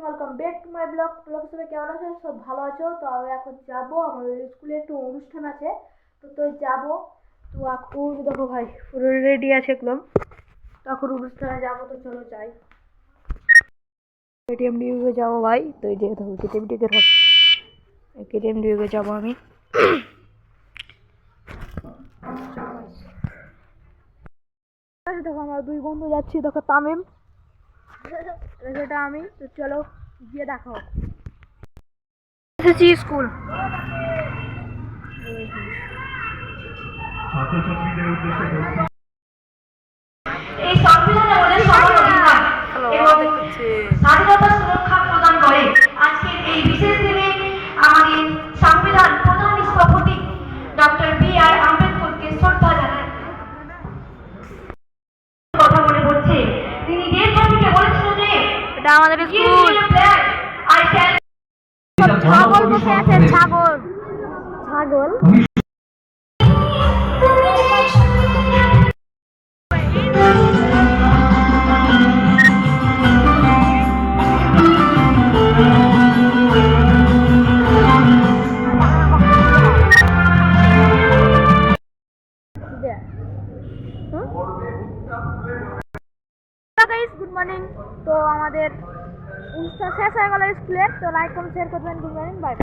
Welcome back to my blog. Blog সবাই কেমন আছো? সব ভালো আছো? তো আমি এখন যাবো, আমাদের স্কুলে একটু অনুষ্ঠান আছে, তো যাবো। তো এখন দেখো ভাই পুরো রেডি আছে একদম, তো এখন অনুষ্ঠানে যাবো, তো চলো যাই। কেটিএম ডিউকে যাবো ভাই, তো এই যে দেখো কেটিএম ডিউকে যাবো আমি। দেখো আমরা দুই বন্ধু যাচ্ছি, দেখো তামিম, এটা আমি, তো চলো গিয়ে দেখো। এসেছি স্কুল। এই সংবিধান আমাদের সবার অধিকার এবং স্বাধীনতা সুরক্ষা প্রদান করে। আজকের এই বিশেষ দিনে আমাদের সংবিধান প্রধান স্থপতি ডক্টর বি.আর. আম্বেদকরকে শ্রদ্ধা জানাই। কথা মনে পড়ছে, তিনি দেশবাসীকে বলেছিল যে এটা আমাদের স্কুল। ছাগল বসে আছে, ছাগল ছাগল। Good morning. তো আমাদের অনুষ্ঠান শেষ হয়ে গেল স্কুলের, তো লাইক কমেন্ট শেয়ার করবেন। Good morning, by.